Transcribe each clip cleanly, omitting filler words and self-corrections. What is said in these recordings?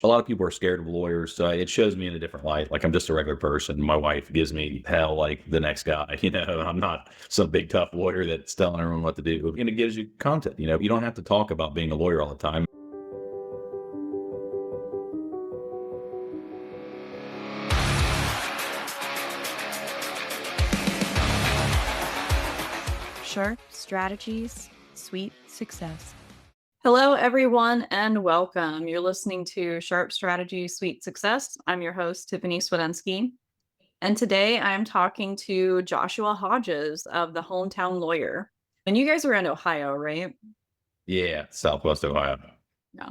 a lot of people are scared of lawyers, so it shows me in a different light. Like I'm just a regular person. My wife gives me hell like the next guy. I'm not some big tough lawyer that's telling everyone what to do. And it gives you content. You don't have to talk about being a lawyer all the time. Sharp strategies, sweet success. Hello, everyone, and welcome. You're listening to Sharp Strategy, Sweet Success. I'm your host, Tiffany Swedensky. And today I'm talking to Joshua Hodges of the Hometown Lawyer. And you guys are in Ohio, right? Yeah, Southwest Ohio. Yeah.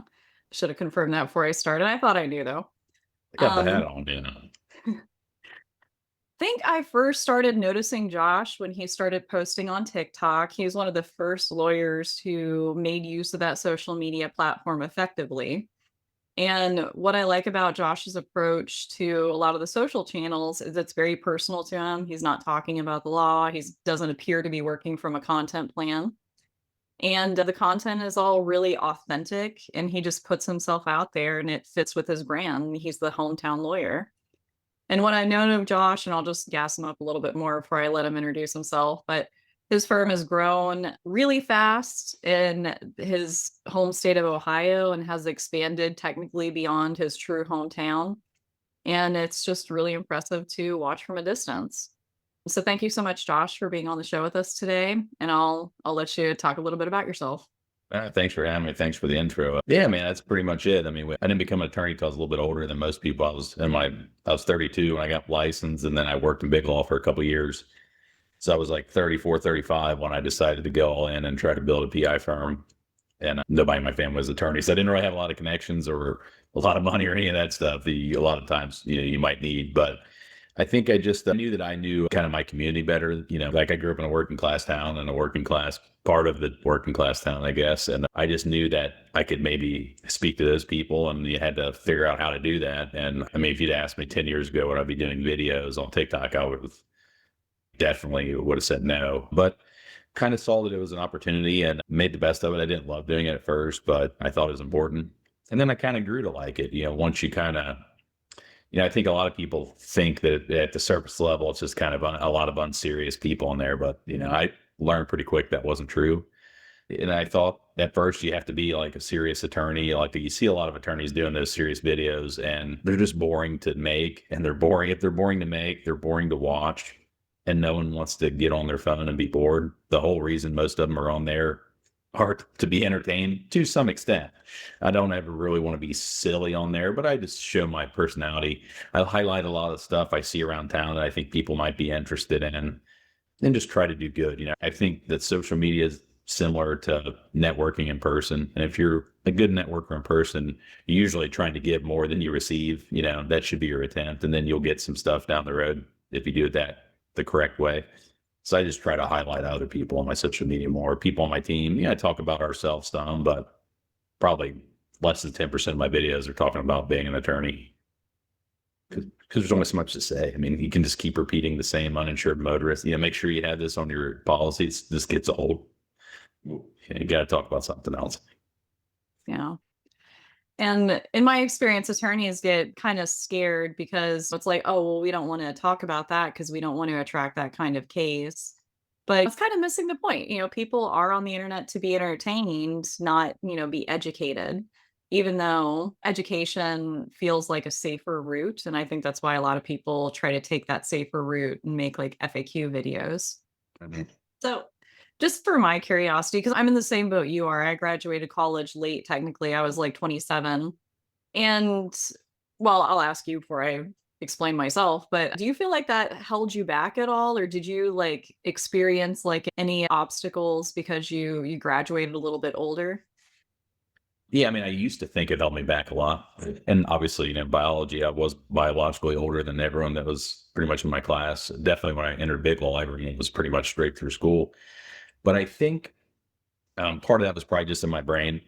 Should have confirmed that before I started. I thought I knew, though. I got the hat on. Think I first started noticing Josh when he started posting on TikTok. He was one of the first lawyers who made use of that social media platform effectively. And what I like about Josh's approach to a lot of the social channels is it's very personal to him. He's not talking about the law. He doesn't appear to be working from a content plan. And the content is all really authentic, and he just puts himself out there and it fits with his brand. He's the hometown lawyer. And what I've known of Josh, and I'll just gas him up a little bit more before I let him introduce himself, but his firm has grown really fast in his home state of Ohio and has expanded technically beyond his true hometown. And it's just really impressive to watch from a distance. So thank you so much, Josh, for being on the show with us today. And I'll let you talk a little bit about yourself. Thanks for having me. Thanks for the intro. Yeah, man, that's pretty much it. I mean, I didn't become an attorney until I was a little bit older than most people. I was 32 when I got licensed, and then I worked in big law for a couple of years. So I was like 34, 35 when I decided to go all in and try to build a PI firm. And nobody in my family was attorneys. So I didn't really have a lot of connections or a lot of money or any of that stuff that a lot of times you might need. But I think I just knew that I knew kind of my community better. Like I grew up in a working class town and a working class part of the working class town, I guess. And I just knew that I could maybe speak to those people, and you had to figure out how to do that. And I mean, if you'd asked me 10 years ago, would I be doing videos on TikTok, I would have said no. But kind of saw that it was an opportunity and made the best of it. I didn't love doing it at first, but I thought it was important. And then I kind of grew to like it. Once you kind of I think a lot of people think that at the surface level, it's just kind of a lot of unserious people in there. But, I learned pretty quick that wasn't true. And I thought at first you have to be like a serious attorney. Like you see a lot of attorneys doing those serious videos, and they're just boring to make. And they're boring. If they're boring to make, they're boring to watch. And no one wants to get on their phone and be bored. The whole reason most of them are on there are to be entertained to some extent. I don't ever really want to be silly on there, but I just show my personality. I highlight a lot of stuff I see around town that I think people might be interested in, and just try to do good. I think that social media is similar to networking in person. And if you're a good networker in person, you're usually trying to give more than you receive. That should be your attempt. And then you'll get some stuff down the road if you do it the correct way. So I just try to highlight other people on my social media more, people on my team. I talk about ourselves some, but probably less than 10% of my videos are talking about being an attorney. Because there's only so much to say. I mean, you can just keep repeating the same uninsured motorist. Make sure you have this on your policies. This gets old. You got to talk about something else. Yeah. And in my experience, attorneys get kind of scared because it's like, oh, well, we don't want to talk about that because we don't want to attract that kind of case. But it's kind of missing the point. People are on the internet to be entertained, not, be educated, even though education feels like a safer route. And I think that's why a lot of people try to take that safer route and make like FAQ videos. So just for my curiosity, because I'm in the same boat you are. I graduated college late, technically. I was like 27. And well, I'll ask you before I explain myself, but do you feel like that held you back at all? Or did you like experience like any obstacles because you graduated a little bit older? Yeah, I mean, I used to think it held me back a lot. And obviously, biology, I was biologically older than everyone that was pretty much in my class. Definitely when I entered big law, everyone was pretty much straight through school. But I think part of that was probably just in my brain,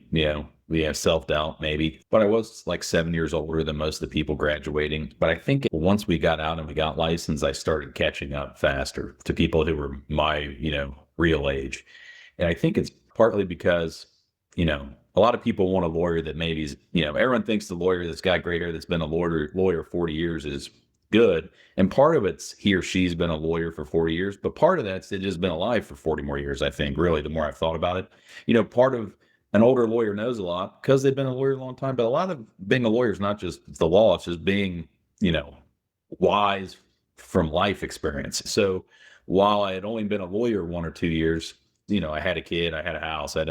self-doubt maybe. But I was like 7 years older than most of the people graduating. But I think once we got out and we got licensed, I started catching up faster to people who were my, real age. And I think it's partly because, a lot of people want a lawyer that maybe is, everyone thinks the lawyer that's got gray hair that's been a lawyer 40 years is good. And part of it's he or she's been a lawyer for 40 years, but part of that's it just been alive for 40 more years, I think, really, the more I've thought about it. Part of an older lawyer knows a lot because they've been a lawyer a long time, but a lot of being a lawyer is not just the law, it's just being, you know, wise from life experience. So while I had only been a lawyer 1 or 2 years, I had a kid, I had a house, I'd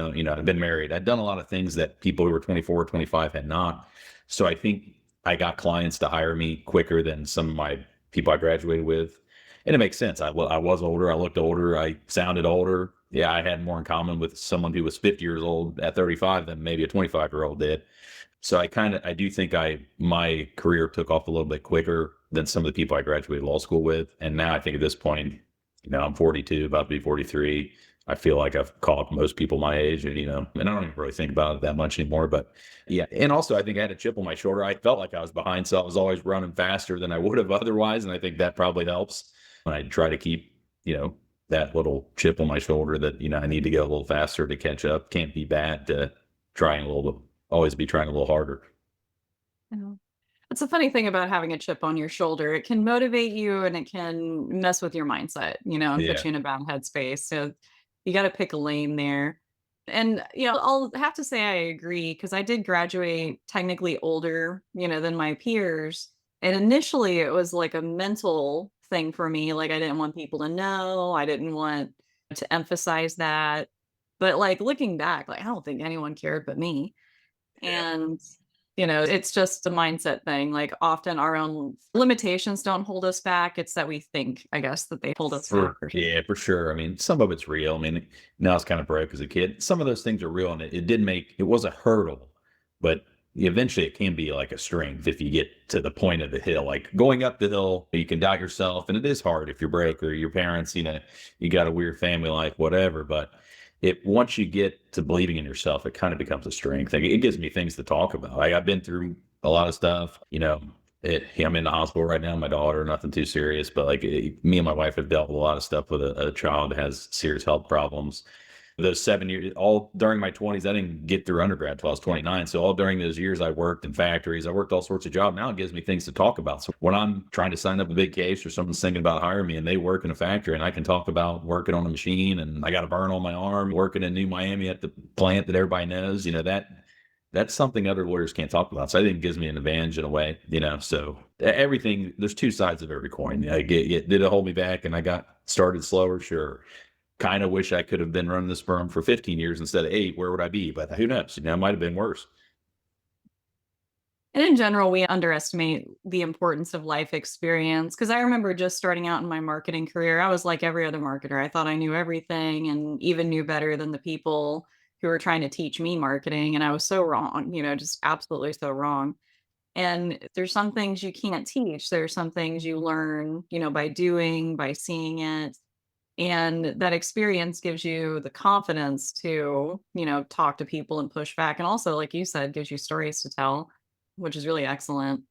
been married. I'd done a lot of things that people who were 24, 25 had not. So I think I got clients to hire me quicker than some of my people I graduated with. And it makes sense. I was older. I looked older. I sounded older. Yeah, I had more in common with someone who was 50 years old at 35 than maybe a 25-year-old did. So I do think my career took off a little bit quicker than some of the people I graduated law school with. And now I think at this point, I'm 42, about to be 43. I feel like I've caught most people my age, and I don't even really think about it that much anymore. But yeah. And also I think I had a chip on my shoulder. I felt like I was behind, so I was always running faster than I would have otherwise. And I think that probably helps when I try to keep, that little chip on my shoulder that, I need to go a little faster to catch up. Can't be bad to trying a little, always be trying a little harder. Yeah. It's a funny thing about having a chip on your shoulder. It can motivate you and it can mess with your mindset, and put Yeah. you in a bad headspace. So you got to pick a lane there. And, I'll have to say I agree because I did graduate technically older, than my peers. And initially it was like a mental thing for me. Like I didn't want people to know, I didn't want to emphasize that. But like looking back, like I don't think anyone cared but me. Yeah. And, it's just a mindset thing. Like often our own limitations don't hold us back. It's that we think, I guess, that they hold us back. For sure. I mean, some of it's real. I mean, now it's kind of broke as a kid. Some of those things are real, and it was a hurdle, but eventually it can be like a strength if you get to the point of the hill. Like going up the hill, you can doubt yourself, and it is hard if you're broke or your parents, you got a weird family life, whatever. But once you get to believing in yourself, it kind of becomes a strength. Like, it gives me things to talk about. I've been through a lot of stuff, I'm in the hospital right now. My daughter, nothing too serious, but like me and my wife have dealt with a lot of stuff with a child that has serious health problems. Those 7 years, all during my 20s, I didn't get through undergrad till I was 29. So all during those years, I worked in factories. I worked all sorts of jobs. Now it gives me things to talk about. So when I'm trying to sign up a big case or someone's thinking about hiring me and they work in a factory and I can talk about working on a machine and I got a burn on my arm, working in New Miami at the plant that everybody knows, that's something other lawyers can't talk about. So I think it gives me an advantage in a way, so everything, there's two sides of every coin. Did it hold me back and I got started slower? Sure. Kind of wish I could have been running this firm for 15 years instead of 8. Where would I be? But who knows? It might have been worse. And in general, we underestimate the importance of life experience. Because I remember just starting out in my marketing career, I was like every other marketer. I thought I knew everything and even knew better than the people who were trying to teach me marketing. And I was so wrong, just absolutely so wrong. And there's some things you can't teach. There's some things you learn, by doing, by seeing it. And that experience gives you the confidence to, talk to people and push back. And also, like you said, gives you stories to tell, which is really excellent.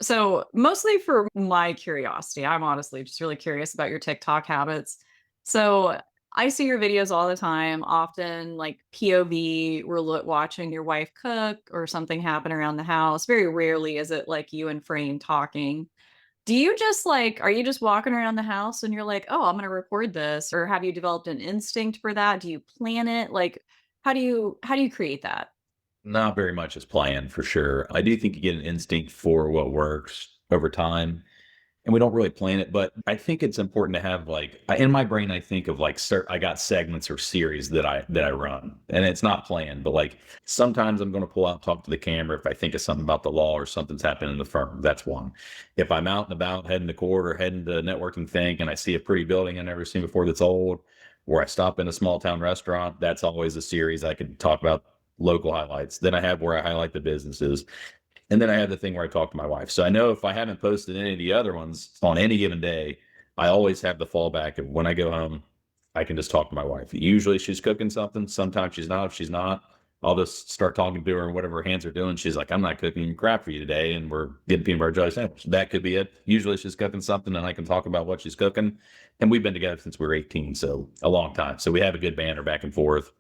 So, mostly for my curiosity, I'm honestly just really curious about your TikTok habits. So, I see your videos all the time, often like POV, we're watching your wife cook or something happen around the house. Very rarely is it like you and Frame talking. Do you just like are you just walking around the house and you're like, "Oh, I'm gonna record this," or have you developed an instinct for that? Do you plan it? Like, how do you create that? Not very much as planned for sure. I do think you get an instinct for what works over time. And we don't really plan it, but I think it's important to have like in my brain, I think of like I got segments or series that I run, and it's not planned, but like sometimes I'm going to pull out and talk to the camera if I think of something about the law or something's happening in the firm. That's one. If I'm out and about heading to court or heading to a networking thing and I see a pretty building I've never seen before that's old, or I stop in a small town restaurant, that's always a series I can talk about local highlights. Then I have where I highlight the businesses. And then I have the thing where I talk to my wife. So I know if I haven't posted any of the other ones on any given day, I always have the fallback of when I go home, I can just talk to my wife. Usually she's cooking something. Sometimes she's not. If she's not, I'll just start talking to her and whatever her hands are doing. She's like, I'm not cooking crap for you today. And we're getting peanut butter jelly sandwich. That could be it. Usually she's cooking something and I can talk about what she's cooking. And we've been together since we were 18. So a long time. So we have a good banter back and forth.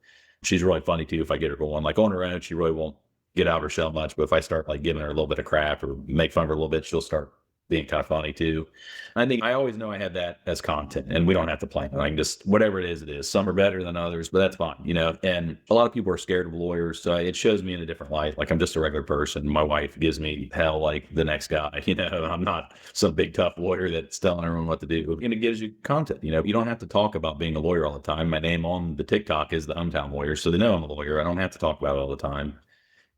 She's really funny too if I get her going. Like on her own, she really won't get out of her shell much. But if I start like giving her a little bit of crap or make fun of her a little bit, she'll start being kind of funny too. I think I always know I have that as content and we don't have to plan it. I can just, whatever it is, it is. Some are better than others, but that's fine, you know? And a lot of people are scared of lawyers. So it shows me in a different light. Like I'm just a regular person. My wife gives me hell like the next guy, you know? I'm not some big tough lawyer that's telling everyone what to do. And it gives you content, you know? You don't have to talk about being a lawyer all the time. My name on the TikTok is the Hometown Lawyer. So they know I'm a lawyer. I don't have to talk about it all the time.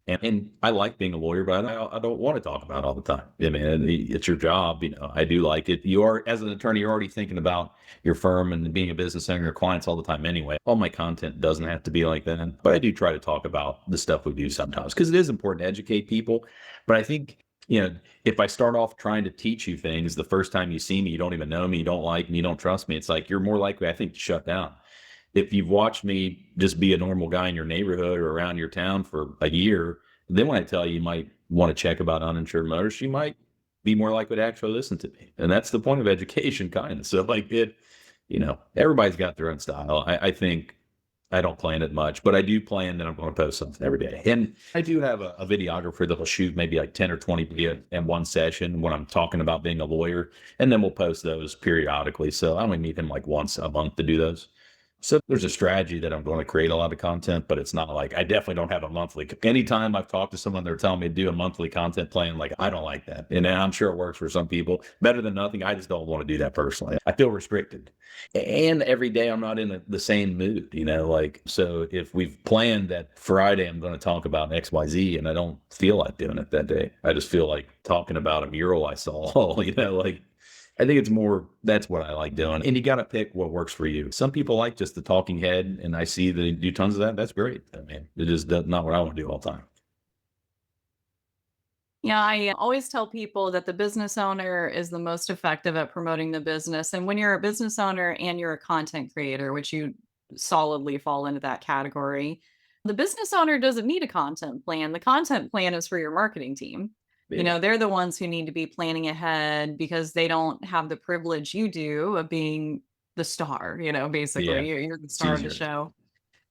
And I like being a lawyer, but I don't want to talk about it all the time. I mean, it's your job. You know, I do like it. You are, as an attorney, you're already thinking about your firm and being a business owner, your clients all the time anyway. All my content doesn't have to be like that, but I do try to talk about the stuff we do sometimes because it is important to educate people. But I think, you know, if I start off trying to teach you things the first time you see me, you don't even know me, you don't like me, you don't trust me, it's like you're more likely, I think, to shut down. If you've watched me just be a normal guy in your neighborhood or around your town for a year, then when I tell you might want to check about uninsured motorists, you might be more likely to actually listen to me. And that's the point of education, kind of. So, like, you know, everybody's got their own style. I think I don't plan it much, but I do plan that I'm going to post something every day. And I do have a videographer that'll shoot maybe like 10 or 20 video in one session when I'm talking about being a lawyer. And then we'll post those periodically. So I only need him like once a month to do those. So there's a strategy that I'm going to create a lot of content, but it's not like I definitely don't have a monthly. Anytime I've talked to someone, they're telling me to do a monthly content plan. Like I don't like that, and I'm sure it works for some people better than nothing. I just don't want to do that personally. I feel restricted, and every day I'm not in the same mood. You know, like so if we've planned that Friday I'm going to talk about X Y Z, and I don't feel like doing it that day. I just feel like talking about a mural I saw. You know, like I think it's more that's what I like doing. And you got to pick what works for you. Some people like just the talking head, and I see they do tons of that. That's great. I mean, it is not what I want to do all the time. Yeah, I always tell people that the business owner is the most effective at promoting the business. And when you're a business owner and you're a content creator, which you solidly fall into that category, the business owner doesn't need a content plan. The content plan is for your marketing team. You Yeah. know, they're the ones who need to be planning ahead because they don't have the privilege you do of being the star, you know, Yeah. basically. You're the It's star of the easier. show.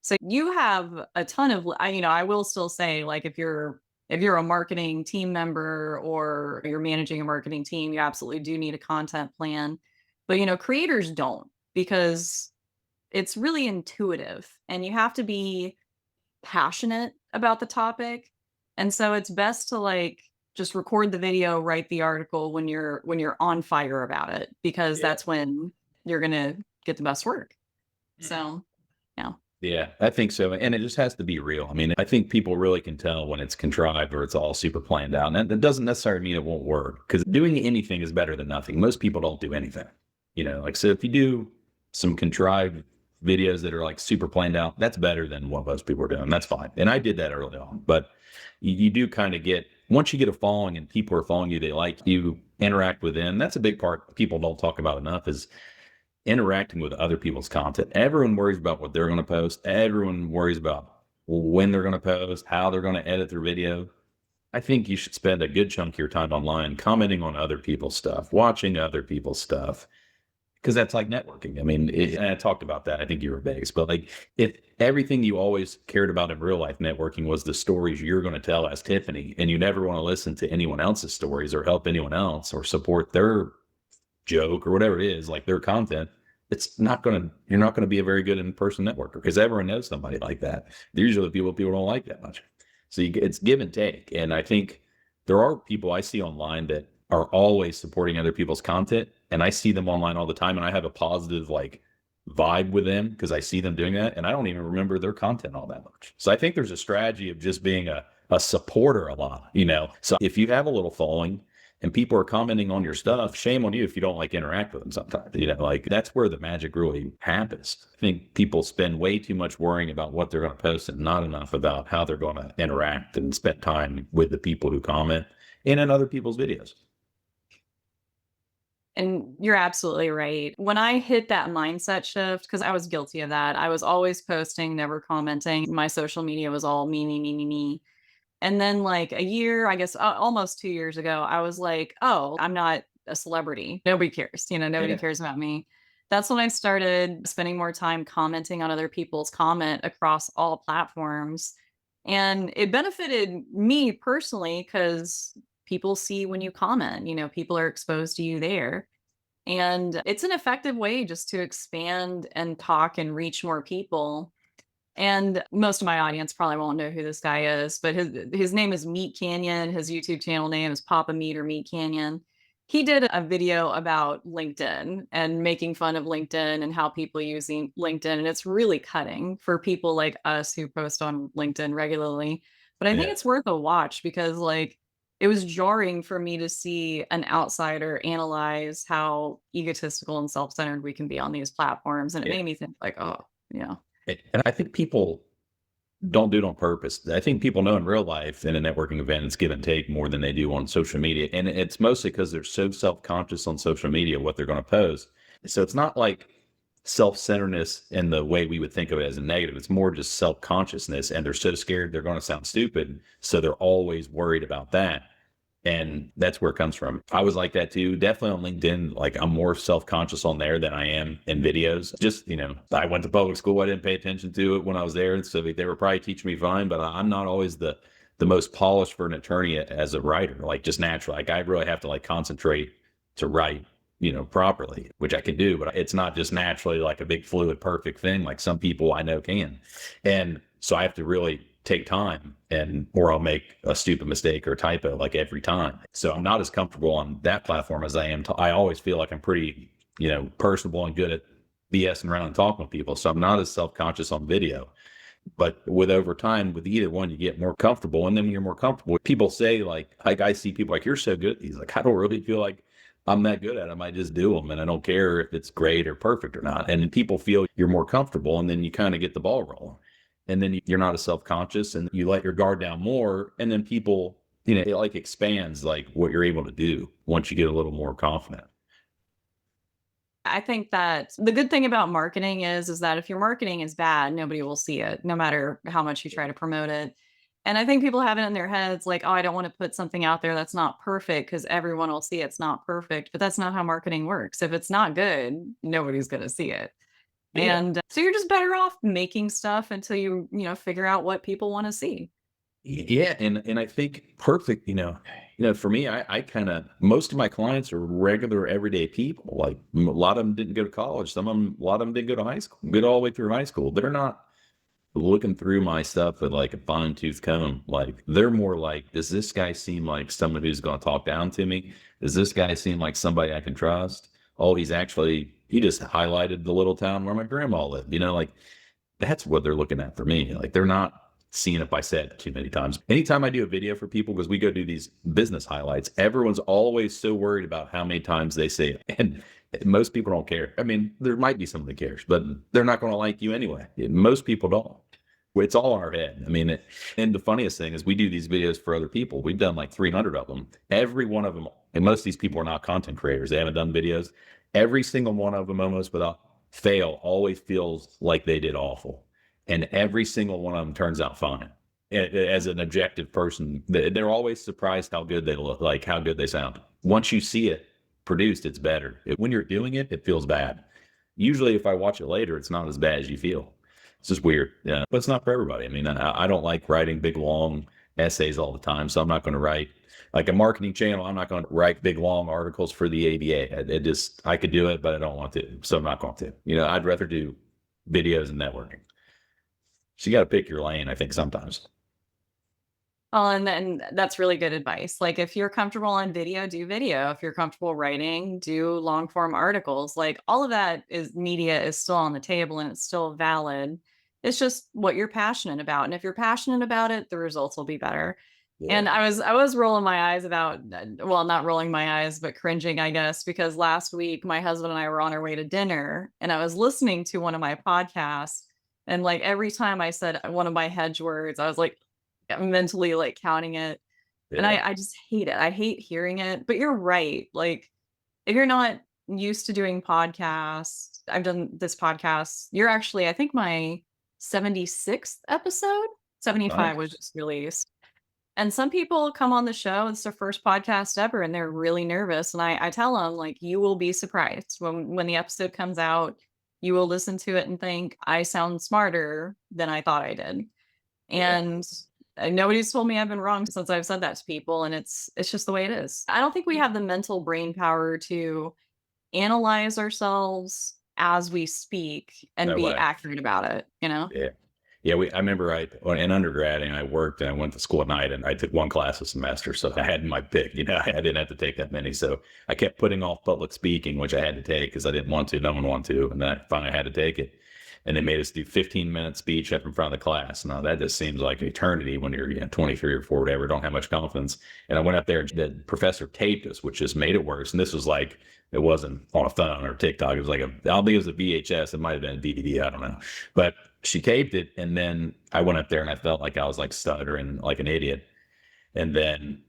So you have a ton of you know, I will still say like if you're a marketing team member or you're managing a marketing team, you absolutely do need a content plan. But you know, creators don't because it's really intuitive and you have to be passionate about the topic. And so it's best to like just record the video, write the article when you're on fire about it because Yeah. that's when you're going to get the best work. So, yeah. Yeah, I think so. And it just has to be real. I mean, I think people really can tell when it's contrived or it's all super planned out. And that doesn't necessarily mean it won't work because doing anything is better than nothing. Most people don't do anything. You know, like, so if you do some contrived videos that are like super planned out, that's better than what most people are doing. That's fine. And I did that early on. But you do kind of get, once you get a following and people are following you, they like you, interact with them. That's a big part people don't talk about enough is interacting with other people's content. Everyone worries about what they're going to post. Everyone worries about when they're going to post, how they're going to edit their video. I think you should spend a good chunk of your time online commenting on other people's stuff, watching other people's stuff, because that's like networking. I mean, and I talked about that. I think you were Vegas, but like if everything you always cared about in real life networking was the stories you're going to tell as Tiffany, and you never want to listen to anyone else's stories or help anyone else or support their joke or whatever it is, like their content, it's not going to, you're not going to be a very good in-person networker because everyone knows somebody like that. They're usually the people don't like that much. So it's give and take. And I think there are people I see online that are always supporting other people's content. And I see them online all the time. And I have a positive like vibe with them because I see them doing that. And I don't even remember their content all that much. So I think there's a strategy of just being a supporter a lot, you know? So if you have a little following, and people are commenting on your stuff, shame on you if you don't like interact with them sometimes. You know, like that's where the magic really happens. I think people spend way too much worrying about what they're going to post and not enough about how they're going to interact and spend time with the people who comment and in other people's videos. And you're absolutely right. When I hit that mindset shift, because I was guilty of that, I was always posting, never commenting. My social media was all me, me, me, me, me. And then, like a year, I guess almost 2 years ago, I was like, oh, I'm not a celebrity. Nobody cares. You know, nobody Yeah. cares about me. That's when I started spending more time commenting on other people's comment across all platforms. And it benefited me personally because people see when you comment, people are exposed to you there. And it's an effective way just to expand and talk and reach more people. And most of my audience probably won't know who this guy is, but his name is Meat Canyon. His YouTube channel name is Papa Meat or Meat Canyon. He did a video about LinkedIn and making fun of LinkedIn and how people using LinkedIn. And it's really cutting for people like us who post on LinkedIn regularly. But I think Yeah. it's worth a watch because it was jarring for me to see an outsider analyze how egotistical and self-centered we can be on these platforms. And it Yeah. made me think like, oh, yeah. And I think people don't do it on purpose. I think people know in real life in a networking event, it's give and take more than they do on social media. And it's mostly because they're so self-conscious on social media, what they're going to post. So it's not like self-centeredness in the way we would think of it as a negative. It's more just self-consciousness. And they're so scared they're going to sound stupid. So they're always worried about that. And that's where it comes from. I was like that too. Definitely on LinkedIn. Like I'm more self-conscious on there than I am in videos. Just, I went to public school. I didn't pay attention to it when I was there. So they were probably teaching me fine, but I'm not always the most polished for an attorney as a writer, like just natural. Like I really have to like concentrate to write, properly, which I can do, but it's not just naturally like a big fluid, perfect thing. Like some people I know can. And so I have to really take time or I'll make a stupid mistake or a typo like every time. So I'm not as comfortable on that platform as I am. I always feel like I'm pretty, personable and good at BSing around and talking with people. So I'm not as self-conscious on video. But with over time, with either one, you get more comfortable. And then when you're more comfortable, people say like I see people like, you're so good. He's like, I don't really feel like I'm that good at them. I just do them and I don't care if it's great or perfect or not. And people feel you're more comfortable and then you kind of get the ball rolling. And then you're not as self-conscious and you let your guard down more. And then people, it like expands like what you're able to do once you get a little more confident. I think that the good thing about marketing is that if your marketing is bad, nobody will see it, no matter how much you try to promote it. And I think people have it in their heads like, oh, I don't want to put something out there that's not perfect because everyone will see it's not perfect. But that's not how marketing works. If it's not good, nobody's going to see it. Yeah. And so you're just better off making stuff until figure out what people want to see. Yeah, and I think perfect, for me, I kind of most of my clients are regular everyday people. Like a lot of them didn't go to college, a lot of them didn't go to high school, get all the way through high school. They're not looking through my stuff with like a fine tooth comb. Like they're more like, does this guy seem like someone who's going to talk down to me? Does this guy seem like somebody I can trust? Oh, he just highlighted the little town where my grandma lived. Like that's what they're looking at for me. Like they're not seeing if I said too many times. Anytime I do a video for people, because we go do these business highlights, everyone's always so worried about how many times they say it. And most people don't care. I mean, there might be someone that cares, but they're not going to like you anyway. Most people don't. It's all in our head. I mean, and the funniest thing is we do these videos for other people. We've done like 300 of them. Every one of them, and most of these people are not content creators. They haven't done videos. Every single one of them, almost without fail, always feels like they did awful. And every single one of them turns out fine. As an objective person, they're always surprised how good they look, like how good they sound. Once you see it produced, it's better. When you're doing it, it feels bad. Usually, if I watch it later, it's not as bad as you feel. It's just weird. Yeah. But it's not for everybody. I mean, I don't like writing big, long essays all the time. So I'm not going to write like a marketing channel. I'm not going to write big, long articles for the ABA. I could do it, but I don't want to. So I'm not going to. I'd rather do videos and networking. So you got to pick your lane, I think, sometimes. Well, and then that's really good advice. Like if you're comfortable on video, do video. If you're comfortable writing, do long form articles. Like all of that is media is still on the table and it's still valid. It's just what you're passionate about. And if you're passionate about it, the results will be better. Yeah. And I was rolling my eyes about well, not rolling my eyes, but cringing, I guess, because last week my husband and I were on our way to dinner and I was listening to one of my podcasts. And like every time I said one of my hedge words, I was like mentally like counting it. And Yeah. I just hate it. I hate hearing it. But you're right. Like if you're not used to doing podcasts, I've done this podcast. You're actually, I think my 76th episode, 75 was Nice. just released. And some people come on the show, it's their first podcast ever, and they're really nervous, and I tell them, like, "You will be surprised when the episode comes out, you will listen to it and think, 'I sound smarter than I thought I did.'" Yeah. And, nobody's told me I've been wrong since I've said that to people, and it's just the way it is. I don't think we have the mental brain power to analyze ourselves as we speak and No be way. accurate about it, you know? Yeah. Yeah, I remember when in undergrad and I worked and I went to school at night and I took one class a semester. So I had my pick, I didn't have to take that many. So I kept putting off public speaking, which I had to take because I didn't want to. No one wanted to. And then I finally had to take it. And they made us do 15-minute speech up in front of the class. Now that just seems like eternity when you're 23 or 4, whatever, don't have much confidence. And I went up there and the professor taped us, which just made it worse. And this was like, it wasn't on a phone or TikTok. It was like I don't think it was a VHS. It might have been a DVD. I don't know. But she taped it, and then I went up there and I felt like I was like stuttering like an idiot. And then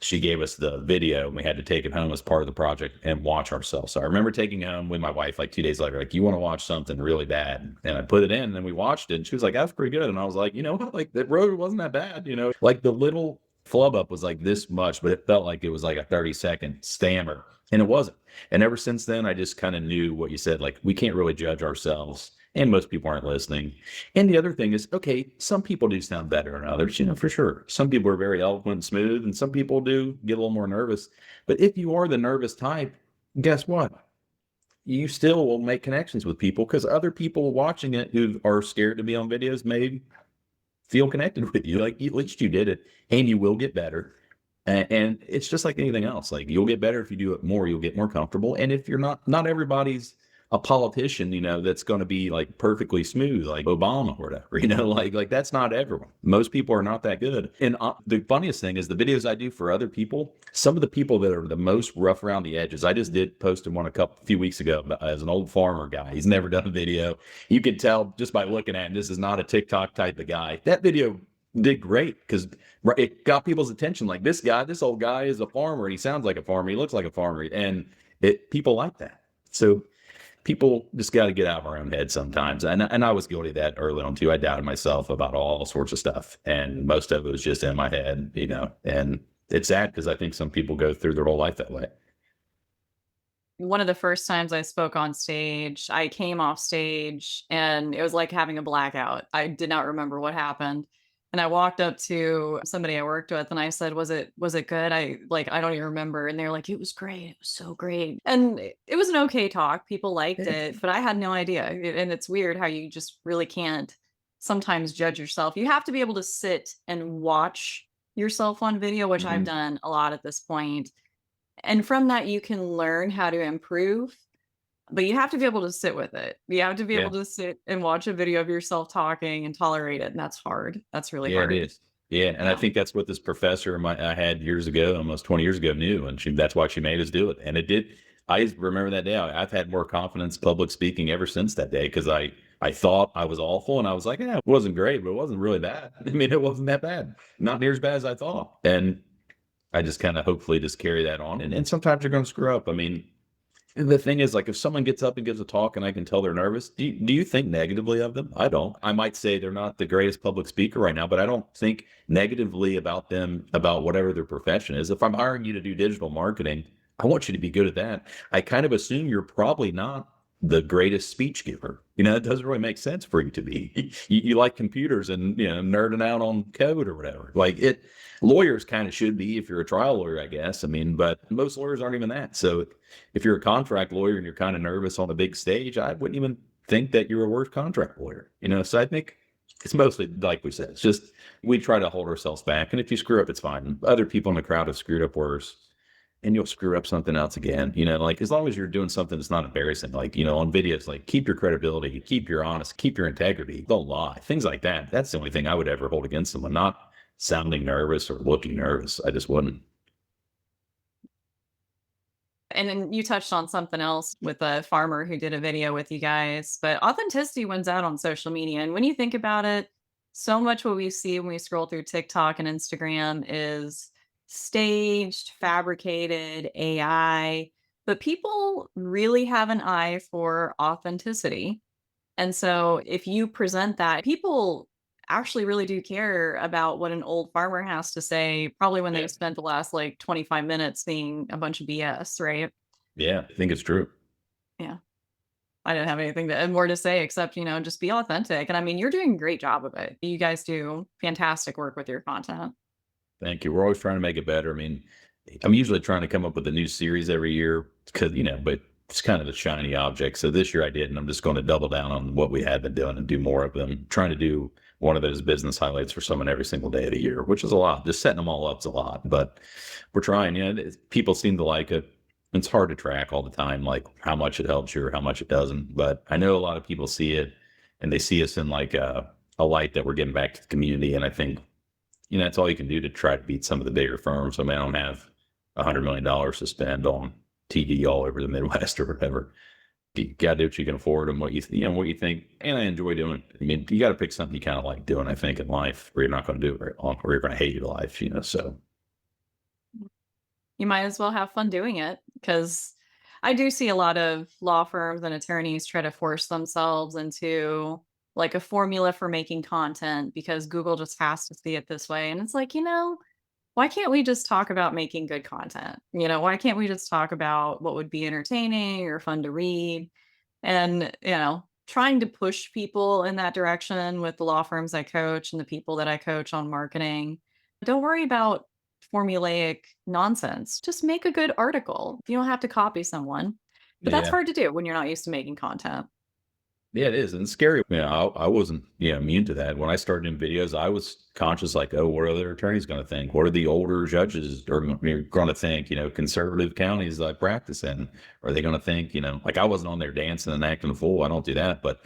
she gave us the video and we had to take it home as part of the project and watch ourselves. So I remember taking it home with my wife like 2 days later, like, you want to watch something really bad? And I put it in and then we watched it and she was like, that's pretty good. And I was like, what? Like the road wasn't that bad, like the little flub up was like this much, but it felt like it was like a 30-second stammer and it wasn't. And ever since then, I just kind of knew what you said, like we can't really judge ourselves and most people aren't listening. And the other thing is, okay, some people do sound better than others, for sure. Some people are very eloquent and smooth, and some people do get a little more nervous. But if you are the nervous type, guess what? You still will make connections with people because other people watching it who are scared to be on videos may feel connected with you. Like at least you did it, and you will get better. And it's just like anything else. Like you'll get better if you do it more. You'll get more comfortable. And if you're not everybody's a politician, that's going to be like perfectly smooth, like Obama or whatever. Like that's not everyone. Most people are not that good. And the funniest thing is the videos I do for other people. Some of the people that are the most rough around the edges. I just did posted one a few weeks ago as an old farmer guy. He's never done a video. You can tell just by looking at him, this is not a TikTok type of guy. That video did great because it got people's attention. Like this old guy is a farmer. He sounds like a farmer. He looks like a farmer, and people like that. So people just got to get out of our own head sometimes. And I was guilty of that early on too. I doubted myself about all sorts of stuff, and most of it was just in my head, And it's sad because I think some people go through their whole life that way. One of the first times I spoke on stage, I came off stage and it was like having a blackout. I did not remember what happened. And I walked up to somebody I worked with and I said, "Was it good?" I don't even remember. And they're like, "It was great. It was so great." And it was an okay talk. People liked it, but I had no idea. And it's weird how you just really can't sometimes judge yourself. You have to be able to sit and watch yourself on video, which I've Mm-hmm. done a lot at this point, and from that, you can learn how to improve, but you have to be able to sit with it. You have to be able Yeah. to sit and watch a video of yourself talking and tolerate it, and that's hard. That's really Yeah, it hard. is. Yeah, and I Yeah. think that's what this professor I had years ago, almost 20 years ago, knew, and that's why she made us do it. And it did. I remember that day. I've had more confidence public speaking ever since that day because I thought I was awful, and I was like, yeah, it wasn't great, but it wasn't really bad. I mean, it wasn't that bad, not near as bad as I thought. And I just kind of hopefully just carry that on. And sometimes you're going to screw up. I mean, the thing is, like, if someone gets up and gives a talk and I can tell they're nervous, do you think negatively of them? I don't. I might say they're not the greatest public speaker right now, but I don't think negatively about them, about whatever their profession is. If I'm hiring you to do digital marketing, I want you to be good at that. I kind of assume you're probably not the greatest speech giver. It doesn't really make sense for you to be. You like computers and, nerding out on code or whatever. Like lawyers kind of should be if you're a trial lawyer, I guess. I mean, but most lawyers aren't even that. So if you're a contract lawyer and you're kind of nervous on a big stage, I wouldn't even think that you're a worse contract lawyer. So I think it's mostly like we said, it's just we try to hold ourselves back. And if you screw up, it's fine. Other people in the crowd have screwed up worse. And you'll screw up something else again, like as long as you're doing something that's not embarrassing, like, on videos, like keep your credibility, keep your honest, keep your integrity, don't lie, things like that. That's the only thing I would ever hold against someone, not sounding nervous or looking nervous. I just wouldn't. And then you touched on something else with a farmer who did a video with you guys, but authenticity wins out on social media. And when you think about it, so much what we see when we scroll through TikTok and Instagram is staged, fabricated, AI, but people really have an eye for authenticity. And so if you present that, people actually really do care about what an old farmer has to say, probably when Yeah. they've spent the last like 25 minutes being a bunch of BS, right? Yeah. I think it's true. Yeah. I didn't have anything more to say except, just be authentic. And I mean, you're doing a great job of it. You guys do fantastic work with your content. Thank you. We're always trying to make it better. I mean, I'm usually trying to come up with a new series every year because, but it's kind of a shiny object. So this year I did, and I'm just going to double down on what we had been doing and do more of them. Trying to do one of those business highlights for someone every single day of the year, which is a lot. Just setting them all up is a lot, but we're trying. People seem to like it. It's hard to track all the time, like how much it helps you or how much it doesn't. But I know a lot of people see it and they see us in like a light that we're giving back to the community. And I think that's all you can do to try to beat some of the bigger firms. I mean, I don't have $100 million to spend on TV all over the Midwest or whatever. You got to do what you can afford and what you think. And I enjoy doing. I mean, you got to pick something you kind of like doing. I think in life, or you're not going to do it very long, or you're going to hate your life. So You might as well have fun doing it because I do see a lot of law firms and attorneys try to force themselves into like a formula for making content because Google just has to see it this way. And it's like, why can't we just talk about making good content? Why can't we just talk about what would be entertaining or fun to read? And, trying to push people in that direction with the law firms I coach and the people that I coach on marketing. Don't worry about formulaic nonsense. Just make a good article. You don't have to copy someone. But that's yeah. hard to do when you're not used to making content. Yeah, it is. And it's scary. I wasn't, immune to that. When I started in videos, I was conscious like, oh, what are other attorneys going to think? What are the older judges are going to think, conservative counties I practice in? Are they going to think, like I wasn't on there dancing and acting a fool. I don't do that. But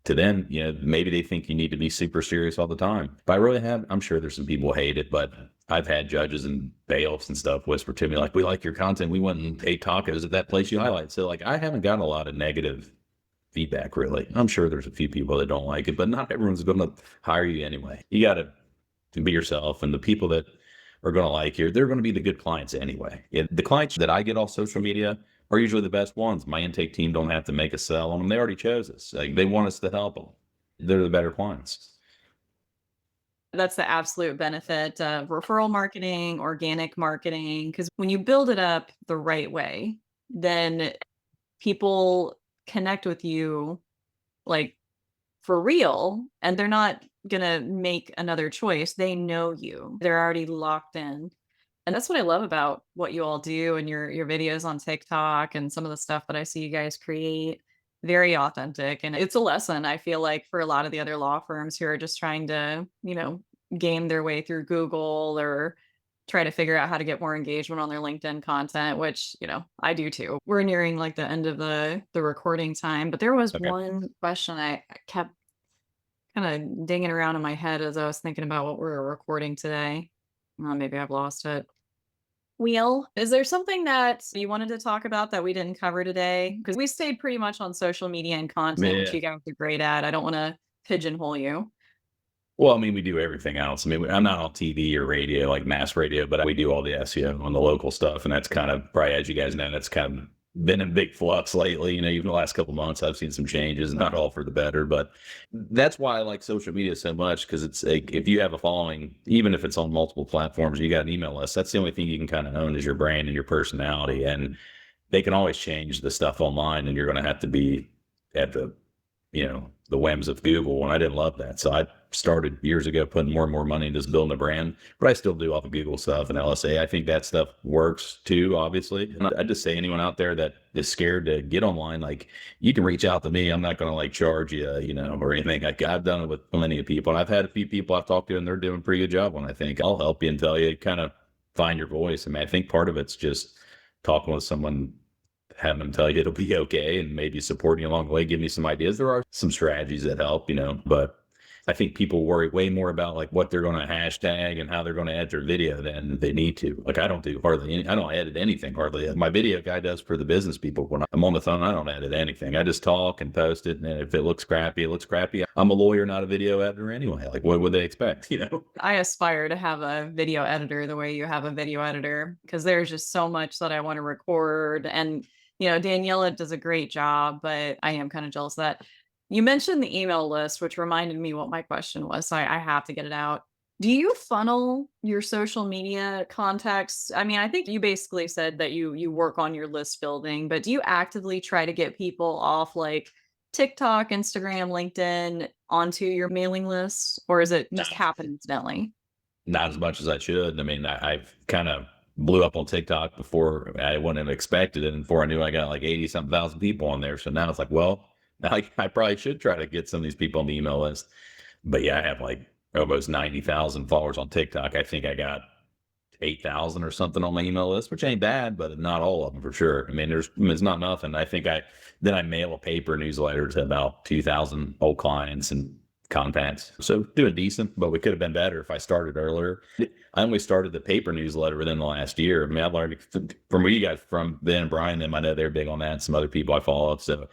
to them, maybe they think you need to be super serious all the time. But I really have, I'm sure there's some people who hate it, but I've had judges and bailiffs and stuff whisper to me, like, we like your content. We went and ate tacos at that place you highlight. So like, I haven't gotten a lot of negative feedback, really. I'm sure there's a few people that don't like it, but not everyone's going to hire you anyway. You got to be yourself, and the people that are going to like you, they're going to be the good clients anyway. The clients that I get off social media are usually the best ones. My intake team don't have to make a sell on them. They already chose us. Like, they want us to help them. They're the better clients. That's the absolute benefit of referral marketing, organic marketing. Because when you build it up the right way, then people connect with you like for real, and they're not gonna make another choice. They know you. They're already locked in. And that's what I love about what you all do and your videos on TikTok and some of the stuff that I see you guys create. Very authentic. And it's a lesson, I feel like, for a lot of the other law firms who are just trying to, game their way through Google or try to figure out how to get more engagement on their LinkedIn content, which, I do too. We're nearing like the end of the recording time, but there was Okay. one question I kept kind of dinging around in my head as I was thinking about what we were recording today. Maybe I've lost it. Wheel, is there something that you wanted to talk about that we didn't cover today? Because we stayed pretty much on social media and content, which Yeah. you guys are great at. I don't want to pigeonhole you. Well, I mean, we do everything else. I mean, I'm not on TV or radio, like mass radio, but we do all the SEO on the local stuff. And that's kind of, probably, as you guys know, that's kind of been in big flux lately. Even the last couple of months, I've seen some changes, not all for the better, but that's why I like social media so much. Cause it's like, if you have a following, even if it's on multiple platforms, you got an email list, that's the only thing you can kind of own is your brand and your personality. And they can always change the stuff online, and you're going to have to be at the whims of Google. And I didn't love that. So I started years ago putting more and more money into just building a brand, but I still do all the Google stuff and LSA. I think that stuff works too, obviously. And I just say anyone out there that is scared to get online, like, you can reach out to me. I'm not going to like charge you, or anything. Like, I've done it with plenty of people. And I've had a few people I've talked to and they're doing a pretty good job. And I think I'll help you and tell you kind of find your voice. I mean, I think part of it's just talking with someone, having them tell you it'll be okay, and maybe supporting you along the way, give me some ideas. There are some strategies that help, but I think people worry way more about like what they're going to hashtag and how they're going to edit their video than they need to. Like, I don't do hardly any, I don't edit anything hardly. My video guy does for the business people. When I'm on the phone, I don't edit anything. I just talk and post it. And if it looks crappy, it looks crappy. I'm a lawyer, not a video editor anyway. Like, what would they expect? I aspire to have a video editor the way you have a video editor because there's just so much that I want to record. And, Daniela does a great job, but I am kind of jealous of that. You mentioned the email list, which reminded me what my question was, so I have to get it out. Do you funnel your social media contacts? I mean, I think you basically said that you work on your list building, but do you actively try to get people off like TikTok, Instagram, LinkedIn onto your mailing list, or is it just Not, happen incidentally? not as much as I should. I mean, I've kind of blew up on TikTok before I wouldn't have expected it. And before I knew, I got like 80 something thousand people on there. So now it's like, well, now I probably should try to get some of these people on the email list. But yeah, I have like almost 90,000 followers on TikTok. I think I got 8,000 or something on my email list, which ain't bad, but not all of them for sure. I mean, it's not nothing. I think I mail a paper newsletter to about 2,000 old clients and contacts. So doing decent, but we could have been better if I started earlier. I only started the paper newsletter within the last year. I mean, I learned from you guys, from Ben and Brian, them. I know they're big on that. And some other people I follow. So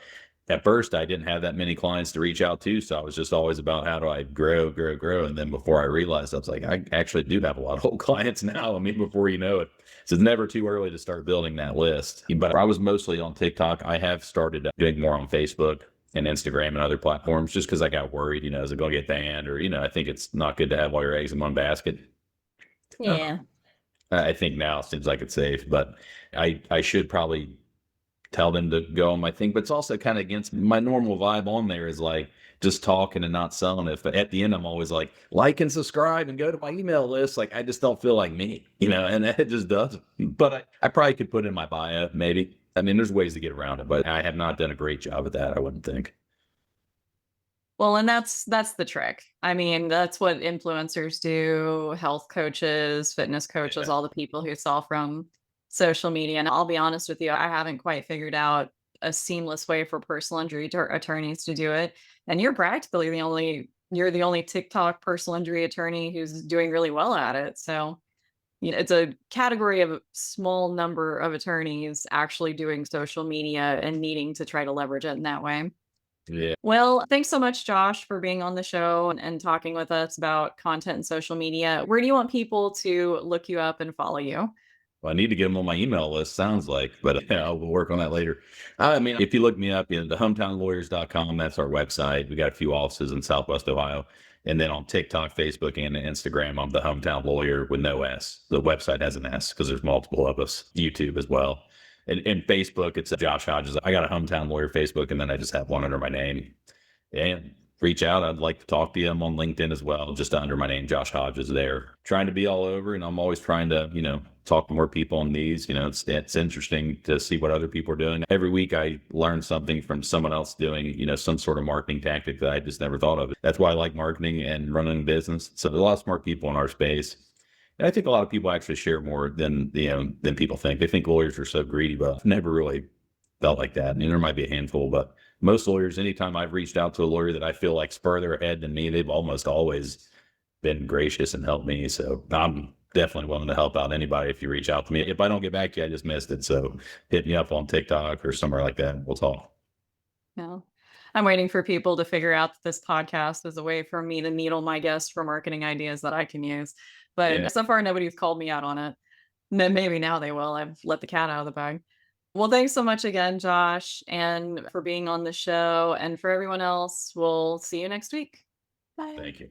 at first I didn't have that many clients to reach out to. So I was just always about how do I grow. And then before I realized, I was like, I actually do have a lot of old clients now. I mean, before you know it. So it's never too early to start building that list. But I was mostly on TikTok. I have started doing more on Facebook and Instagram and other platforms just because I got worried, is it going to get banned? Or, I think it's not good to have all your eggs in one basket. Yeah. I think now it seems like it's safe, but I should probably tell them to go on my thing. But it's also kind of against my normal vibe on there is like just talking and not selling it. But at the end, I'm always like and subscribe and go to my email list. Like I just don't feel like me, and it just doesn't. But I probably could put in my bio, maybe. I mean, there's ways to get around it, but I have not done a great job at that, I wouldn't think. Well, and that's the trick. I mean, that's what influencers do, health coaches, fitness coaches, Yeah. all the people who sell from social media. And I'll be honest with you, I haven't quite figured out a seamless way for personal injury attorneys to do it. And you're the only TikTok personal injury attorney who's doing really well at it. So, it's a category of a small number of attorneys actually doing social media and needing to try to leverage it in that way. Yeah. Well, thanks so much, Josh, for being on the show and talking with us about content and social media. Where do you want people to look you up and follow you? Well, I need to get them on my email list, sounds like, but yeah, we'll work on that later. I mean, if you look me up, the hometownlawyers.com, that's our website. We got a few offices in Southwest Ohio. And then on TikTok, Facebook, and Instagram, I'm the hometown lawyer with no S. The website has an S because there's multiple of us. YouTube as well. And Facebook, it's Josh Hodges. I got a hometown lawyer Facebook, and then I just have one under my name. And reach out. I'd like to talk to you. I'm on LinkedIn as well, just under my name, Josh Hodges there. Trying to be all over, and I'm always trying to, talk to more people on these. It's interesting to see what other people are doing. Every week I learn something from someone else doing, some sort of marketing tactic that I just never thought of. That's why I like marketing and running a business. So there's a lot of smart people in our space. And I think a lot of people actually share more than people think. They think lawyers are so greedy, but I've never really felt like that. And there might be a handful, but most lawyers, anytime I've reached out to a lawyer that I feel like's further ahead than me, they've almost always been gracious and helped me. So I'm definitely willing to help out anybody if you reach out to me. If I don't get back to you, I just missed it. So hit me up on TikTok or somewhere like that. We'll talk. Yeah. I'm waiting for people to figure out that this podcast is a way for me to needle my guests for marketing ideas that I can use. Yeah. But so far, nobody's called me out on it. Then maybe now they will. I've let the cat out of the bag. Well, thanks so much again, Josh, and for being on the show. And for everyone else, we'll see you next week. Bye. Thank you.